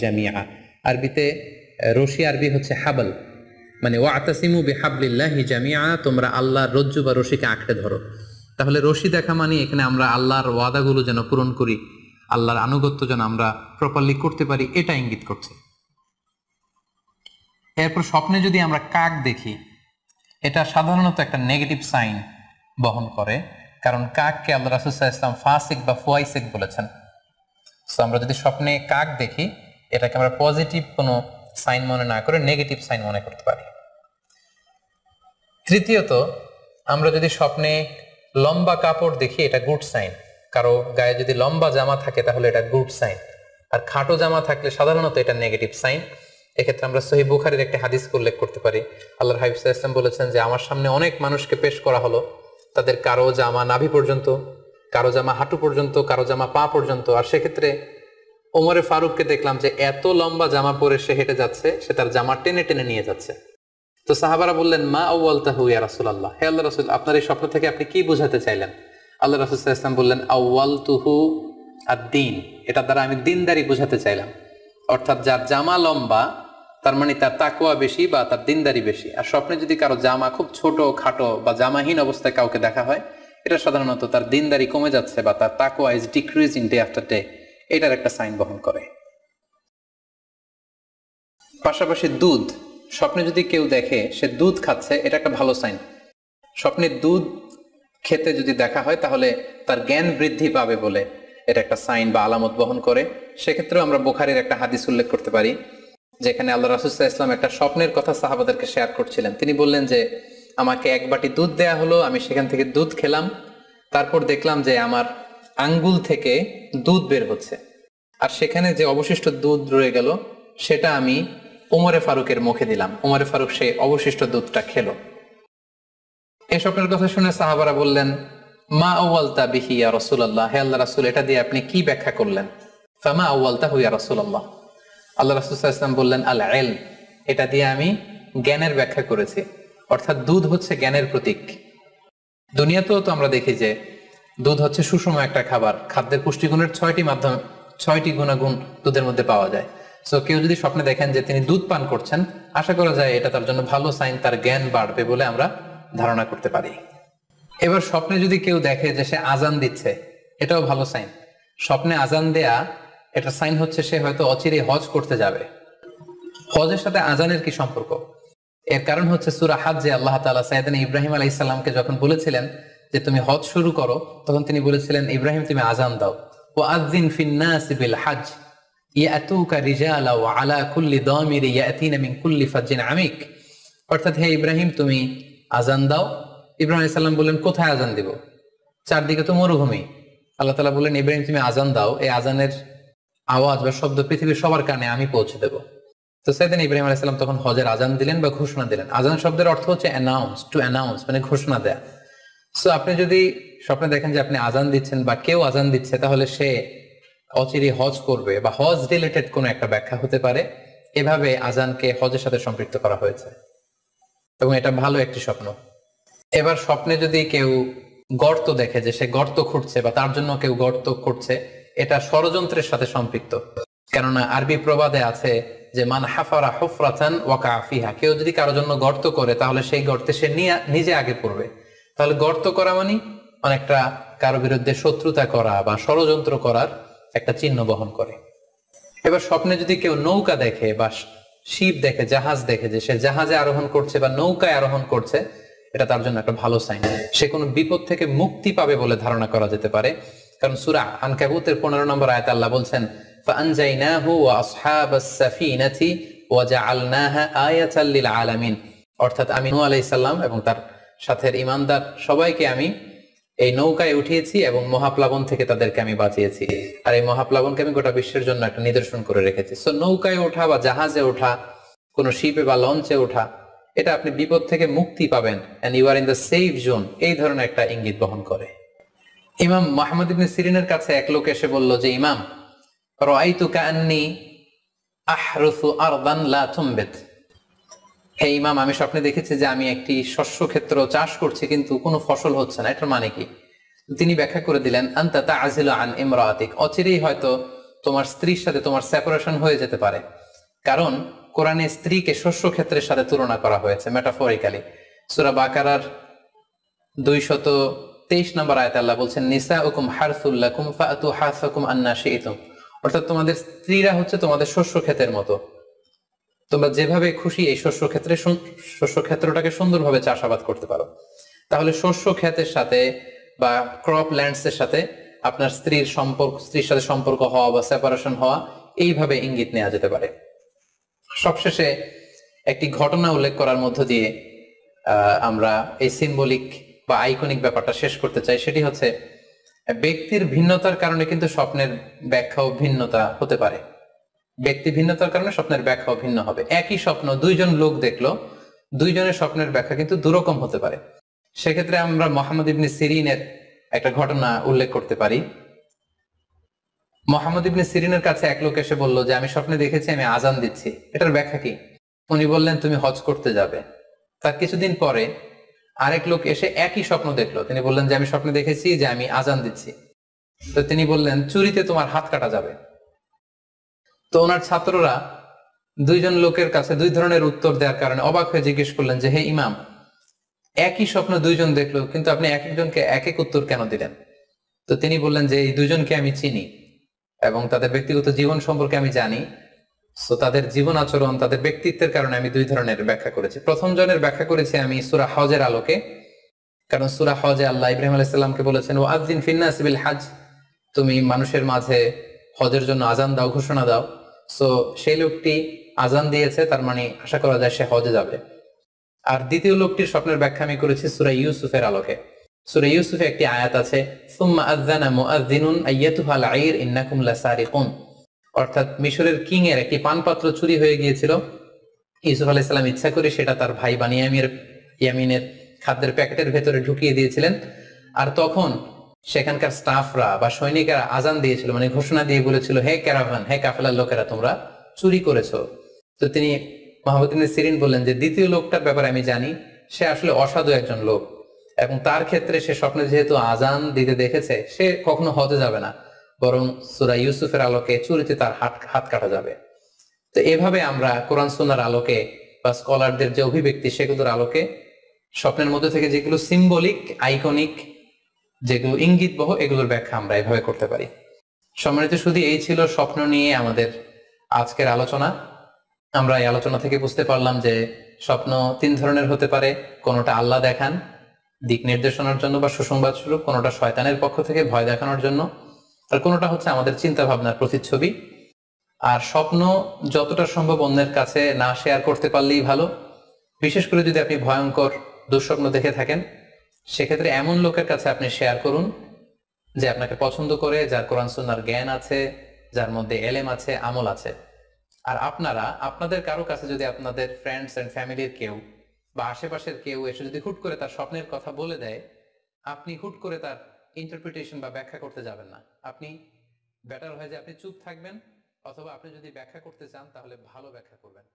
জামিআ। আরবিতে রশি আরবি হচ্ছে হাবল, মানে ওয়াতাসিমু বিহাবলিল্লাহি জামিআ, তোমরা আল্লাহর রজ্জু বা রশিকে আঁকড়ে ধরো। তাহলে রশি দেখা মানে এখানে আমরা আল্লাহর ওয়াদাগুলো যেন পূরণ করি, আল্লাহর আনুগত্য যেন আমরা প্রপারলি করতে পারি, এটা ইঙ্গিত করছে। এরপর স্বপ্নে যদি আমরা কাক দেখি, এটা সাধারণত একটা নেগেটিভ সাইন বহন করে, কারণ কাককে আল্লাহ রাসূল সাল্লাল্লাহু আলাইহি ওয়াসাল্লাম ফাসিক বা ফুয়াইসিক বলেছেন। সো আমরা যদি স্বপ্নে কাক দেখি, এটাকে আমরা পজিটিভ কোনো সাইন মনে না করে নেগেটিভ সাইন মনে করতে পারি। তৃতীয়ত, আমরা যদি স্বপ্নে লম্বা কাপড় দেখি, এটা গুড সাইন। কারো গায়ে যদি লম্বা জামা থাকে তাহলে এটা গুড সাইন, আর খাটো জামা থাকলে সাধারণত এটা নেগেটিভ সাইন। এক্ষেত্রে আমরা সহিহ বুখারীর একটা হাদিস উল্লেখ করতে পারি। আল্লাহর হাবিব সাল্লাল্লাহু আলাইহি ওয়াসাল্লাম বলেছেন যে আমার সামনে অনেক মানুষকে পেশ করা হলো, তাদের কারো জামা নাভি পর্যন্ত, কারো জামা হাঁটু পর্যন্ত, কারো জামা পা পর্যন্ত। আর সেক্ষেত্রে ওমরে ফারুককে দেখলাম যে এত লম্বা জামা পরে সে হেঁটে যাচ্ছে, সে তার জামা টেনে টেনে নিয়ে যাচ্ছে। তো সাহাবারা বললেন, মা আউয়ালতাহু ইয়া রাসূলুল্লাহ, হে আল্লাহর রাসূল, আপনার এই স্বপ্ন থেকে আপনি কি বোঝাতে চাইলেন? আল্লাহ রাসূল সাল্লাল্লাহু আলাইহি ওয়াসাল্লাম বললেন, আউয়ালতুহু আদ-দীন, এটা দ্বারা আমি দিনদারি বোঝাতে চাইলাম। অর্থাৎ যার জামা লম্বা তার মানে তার তাকওয়া বেশি বা তার দিনদারি বেশি। আর স্বপ্নে যদি কারো জামা খুব ছোট খাটো বা জামাহীন অবস্থায় কাউকে দেখা হয়, এটা সাধারণত তার দিনদারি কমে যাচ্ছে বা তার তাকওয়া is decreasing day after day, এটার একটা সাইন বহন করে। পাশাপাশি দুধ, স্বপ্নে যদি কেউ দেখে সে দুধ খাচ্ছে, এটা একটা ভালো সাইন। স্বপ্নে দুধ খেতে যদি দেখা হয় তাহলে তার জ্ঞান বৃদ্ধি পাবে বলে এটা একটা সাইন বা আলামত বহন করে। সেক্ষেত্রেও আমরা বুখারীর একটা হাদিস উল্লেখ করতে পারি, যেখানে আল্লাহ রাসূল সাল্লাল্লাহু আলাইহি ওয়াসাল্লাম একটা স্বপ্নের কথা সাহাবাদেরকে শেয়ার করছিলেন। তিনি বললেন যে আমাকে এক বাটি দুধ দেয়া হলো, আমি সেখান থেকে দুধ খেলাম, তারপর দেখলাম যে আমার আঙ্গুল থেকে দুধ বের হচ্ছে, আর সেখানে যে অবশিষ্ট দুধ রয়ে গেল সেটা আমি ওমরে ফারুকের মুখে দিলাম। ওমরে ফারুক সেই অবশিষ্ট দুধটা খেলো। এই স্বপ্নের কথা শুনে সাহাবারা বললেন, মা আউয়ালতা বিহি ইয়া রাসূলুল্লাহ, হে আল্লাহর রাসূল, এটা দিয়ে আপনি কি ব্যাখ্যা করলেন? ফামা আউয়ালতাহু ইয়া রাসূলুল্লাহ, আল্লাহ রাসূল সাল্লাল্লাহু আলাইহি ওয়াসাল্লাম বললেন, আল ইলম, এটা দিয়ে আমি জ্ঞানের ব্যাখ্যা করেছি। অর্থাৎ দুধ হচ্ছে জ্ঞানের প্রতীক। দুনিয়াতেও তো আমরা দেখি যে দুধ হচ্ছে সুষম একটা খাবার, খাদ্যের পুষ্টিগুণের 6টি গুণাগুণ দুধের মধ্যে পাওয়া যায়। সো কেউ যদি স্বপ্নে দেখেন যে তিনি দুধ পান করছেন, আশা করা যায় এটা তার জন্য ভালো সাইন, তার জ্ঞান বাড়বে বলে আমরা ধারণা করতে পারি। এবার স্বপ্নে যদি কেউ দেখে যে সে আজান দিচ্ছে, এটাও ভালো সাইন। স্বপ্নে আজান দেয়া, এটা সাইন হচ্ছে সে হয়তো অচিরে হজ করতে যাবে। হজের সাথে আজানের কি সম্পর্ক? এর কারণ হচ্ছে সূরা হজ্জে আল্লাহ তাআলা সাইয়েদনা ইব্রাহিম আলাইহিস সালামকে যখন বলেছিলেন যে তুমি হজ শুরু করো, তখন তিনি বলেছিলেন, ইব্রাহিম তুমি আজান দাও, ওয়াআযিন ফিন নাসি বিল হজ্জ ইয়াতুকা রিজালা ওয়া আলা কুল্লি দামির ইয়াতিনা মিন কুল্লি ফাজ্জিন আমিক। অর্থাৎ হে ইব্রাহিম তুমি আজান দাও। ইব্রাহিম আলাইহিস সালাম বললেন, কোথায় আজান দিব? চারদিকে তো মরুভূমি। আল্লাহ তাআলা বললেন, ইব্রাহিম তুমি আজান দাও, এই আজানের আওয়াজ বা শব্দ পৃথিবীর সবার কানে আমি পৌঁছে দেব। তো সাইয়েদনা ইব্রাহিম আলাইহিস সালাম তখন হজের আজান দিলেন বা ঘোষণা দিলেন। আজান শব্দের অর্থ হচ্ছে অ্যানাউন্স, টু অ্যানাউন্স, মানে ঘোষণা দেয়া। সো আপনি যদি স্বপ্নে দেখেন যে আপনি আজান দিচ্ছেন বা কেউ আজান দিচ্ছে, তাহলে সে অচিরে হজ করবে বা হজ রিলেটেড কোনো একটা ব্যাখ্যা হতে পারে। এভাবে আজানকে হজের সাথে সম্পৃক্ত করা হয়েছে এবং এটা ভালো একটি স্বপ্ন। এবার স্বপ্নে যদি কেউ গর্ত দেখে যে সে গর্ত খুঁড়ছে বা তার জন্য কেউ গর্ত করছে, এটা ষড়যন্ত্রের সাথে সম্পৃক্ত। কেননা আরবি প্রবাদে আছে যে মান হাফারা হুফরাতান ওয়াকা ফিহা, কেউ যদি কারোর জন্য গর্ত করে তাহলে সেই গর্তে সে নিজে আগে পড়বে। তাহলে গর্ত করা মানে অনেকটা কারো বিরুদ্ধে শত্রুতা করা বা ষড়যন্ত্র করার একটা চিহ্ন বহন করে। এবার স্বপ্নে যদি কেউ নৌকা দেখে বা শিপ দেখে, জাহাজ দেখে যে সে জাহাজে আরোহণ করছে বা নৌকায় আরোহণ করছে, এটা তার জন্য একটা ভালো সাইন। সে কোনো বিপদ থেকে মুক্তি পাবে বলে ধারণা করা যেতে পারে। কারণ সূরা আনকাবুতের 15 নম্বর আয়াতে আল্লাহ বলছেন, ফাআনজাইনাহু ওয়া আসহাবাস সাফিনাতি ওয়া জাআলনাহা আয়াতাল লিল আলামিন। অর্থাৎ আমি নূহ আলাইহিস সালাম এবং তার সাথের ঈমানদার সবাইকে আমি এই নৌকায় উঠিয়েছি এবং মহাপ্লাবন থেকে তাদেরকে আমি বাঁচিয়েছি। আর এই মহাপ্লাবনকে আমি গোটা বিশ্বের জন্য একটা নিদর্শন করে রেখেছি। সো নৌকায় ওঠা বা জাহাজে ওঠা, কোনো শিপে বা লঞ্চে ওঠা, এটা আপনি বিপদ থেকে মুক্তি পাবেন, and you are in the safe zone, এই ধরনের একটা ইঙ্গিত বহন করে। ইমাম মুহাম্মদ ইবনে সিরিনের কাছে এক লোক এসে বলল যে, ইমাম, রাআইতু কাআন্নী আহরুসু আরদান লা তুমবিত। হে ইমাম, আমি স্বপ্নে দেখেছি যে আমি একটি শস্য ক্ষেত্র চাষ করছি কিন্তু কোনো ফসল হচ্ছে না, এটার মানে কি? তিনি ব্যাখ্যা করে দিলেন, আনতা তা'জিলু আন ইমরাআতিক, অচিরেই হয়তো তোমার স্ত্রীর সাথে তোমার সেপারেশন হয়ে যেতে পারে। কারণ কোরআনে স্ত্রীকে শস্য ক্ষেত্রের সাথে তুলনা করা হয়েছে মেটাফরিক্যালি। সূরা বাকারার 223 নম্বর আয়াতে আল্লাহ বলছেন, নিসাউকুম হারসুল লাকুম ফাআতু হারসাকুম আন্না শি'তুম। অর্থাৎ তোমাদের স্ত্রীরা হচ্ছে তোমাদের শস্য ক্ষেতের মতো, তোমরা যেভাবে খুশি এই শস্য ক্ষেত্রটাকে সুন্দরভাবে চাষাবাদ করতে পারো। তাহলে শস্য ক্ষেতের সাথে বা ক্রপ ল্যান্ডস এর সাথে আপনার স্ত্রীর সাথে সম্পর্ক হওয়া বা সেপারেশন হওয়া, এইভাবে ইঙ্গিত নেওয়া যেতে পারে। সবশেষে একটি ঘটনা উল্লেখ করার মধ্য দিয়ে আমরা এই সিম্বলিক বা আইকনিক ব্যাপারটা শেষ করতে চাই। সেটি হচ্ছে, ব্যক্তির ভিন্নতার কারণে কিন্তু স্বপ্নের ব্যাখ্যাও ভিন্নতা হতে পারে। ব্যক্তি ভিন্নতার কারণে স্বপ্নের ব্যাখ্যাও ভিন্ন হবে। একই স্বপ্ন দুইজন লোক দেখলো, দুইজনের স্বপ্নের ব্যাখ্যা কিন্তু দুরকম হতে পারে। সেক্ষেত্রে আমরা মুহাম্মদ ইবনে সিরিনের একটা ঘটনা উল্লেখ করতে পারি। মুহাম্মদ ইবনে সিরিনের কাছে এক লোক এসে বলল যে, আমি স্বপ্নে দেখেছি আমি আজান দিচ্ছি, এটার ব্যাখ্যা কি? উনি বললেন, তুমি হজ করতে যাবে। তার কিছুদিন পরে আরেক লোক এসে একই স্বপ্ন দেখলো, তিনি বললেন যে, আমি স্বপ্নে দেখেছি যে আমি আজান দিচ্ছি। তো তিনি বললেন, চুরিতে তোমার হাত কাটা যাবে। তো ওনার ছাত্ররা দুইজন লোকের কাছে দুই ধরনের উত্তর দেওয়ার কারণে অবাক হয়ে জিজ্ঞেস করলেন যে, হে ইমাম, একই স্বপ্ন দুইজন দেখলো, কিন্তু আপনি এক একজনকে এক এক উত্তর কেন দিলেন? তো তিনি বললেন যে, এই দুইজনকে আমি চিনি এবং তাদের ব্যক্তিগত জীবন সম্পর্কে আমি জানি। সো তাদের জীবন আচরণ, তাদের ব্যক্তিত্বের কারণে আমি দুই ধরনের ব্যাখ্যা করেছি। প্রথম জনের ব্যাখ্যা করেছি আমি সূরা হজের আলোকে, কারণ সূরা হজে আল্লাহ ইব্রাহিম আলাইহিস সালামকে বলেছেন, ওয়া আযযিন ফিন-নাসি বিল হজ, তুমি মানুষের মাঝে হজের জন্য আজান দাও, ঘোষণা দাও। সো সেই লোকটি আজান দিয়েছে, তার মানে আশা করা যায় সে হজে যাবে। আর দ্বিতীয় লোকটির স্বপ্নের ব্যাখ্যা আমি করেছি সূরা ইউসুফের আলোকে। সূরা ইউসুফে একটি আয়াত আছে, সুম্মা আযযানা মুআযযিনুন আইয়াতুহাল আইর ইন্নাকুম লাসারিকুন। অর্থাৎ মিশরের কিং এর একটি পানপাত্র চুরি হয়ে গিয়েছিল। ইউসুফ আলাইহিস সালাম ইচ্ছা করে সেটা তার ভাই ইয়ামিনের খাদ্যের প্যাকেটের ভেতরে ঢুকিয়ে দিয়েছিলেন। আর তখন সেখানকার স্টাফরা বা সৈনিকেরা আজান দিয়েছিল, মানে ঘোষণা দিয়ে বলেছিল, হে ক্যারাভান, হে কাফেলার লোকেরা, তোমরা চুরি করেছো। তো তিনি মুহাম্মদ ইবনে সিরিন বললেন যে, দ্বিতীয় লোকটার ব্যাপারে আমি জানি, সে আসলে অসাধু একজন লোক, এবং তার ক্ষেত্রে সে স্বপ্নে যেহেতু আজান দিতে দেখেছে, সে কখনো হতে যাবে না, বরং সূরা ইউসুফের আলোকে চুরিতে তার হাত কাটা যাবে। তো এভাবে আমরা কোরআন সুন্নাহর আলোকে বা স্কলারদের যে অভিব্যক্তি, সেগুলোর আলোকে স্বপ্নের মধ্যে থেকে যেগুলো সিম্বলিক, আইকনিক, যেগুলো ইঙ্গিতবহ, এগুলোর ব্যাখ্যা আমরা এভাবে করতে পারি। সম্মানিত শুধু এই ছিল স্বপ্ন নিয়ে আমাদের আজকের আলোচনা। আমরা এই আলোচনা থেকে বুঝতে পারলাম যে স্বপ্ন তিন ধরনের হতে পারে। কোনোটা আল্লাহ দেখান দিক নির্দেশনার জন্য বা সুসংবাদ স্বরূপ, কোনোটা শয়তানের পক্ষ থেকে ভয় দেখানোর জন্য, আর কোনোটা হচ্ছে আমাদের চিন্তা ভাবনার প্রতিচ্ছবি। আর স্বপ্ন যতটা সম্ভব অন্যের কাছে না শেয়ার করতে পারলেই ভালো। বিশেষ করে যদি আপনি ভয়ঙ্কর দুঃস্বপ্ন দেখে থাকেন, সেক্ষেত্রে এমন লোকের কাছে আপনি শেয়ার করুন যে আপনাকে পছন্দ করে, যার কোরআন সুন্নাহর জ্ঞান আছে, যার মধ্যে এলেম আছে, আমল আছে। আর আপনারা আপনাদের কারো কাছে যদি আপনাদের ফ্রেন্ডস এন্ড ফ্যামিলির কেউ বা আশেপাশের কেউ এসে যদি হুট করে তার স্বপ্নের কথা বলে দেয়, আপনি হুট করে তার ইন্টারপ্রিটেশন বা ব্যাখ্যা করতে যাবেন না। আপনি বেটার হয় যে আপনি চুপ থাকবেন, অথবা আপনি যদি ব্যাখ্যা করতে চান তাহলে ভালো ব্যাখ্যা করবেন।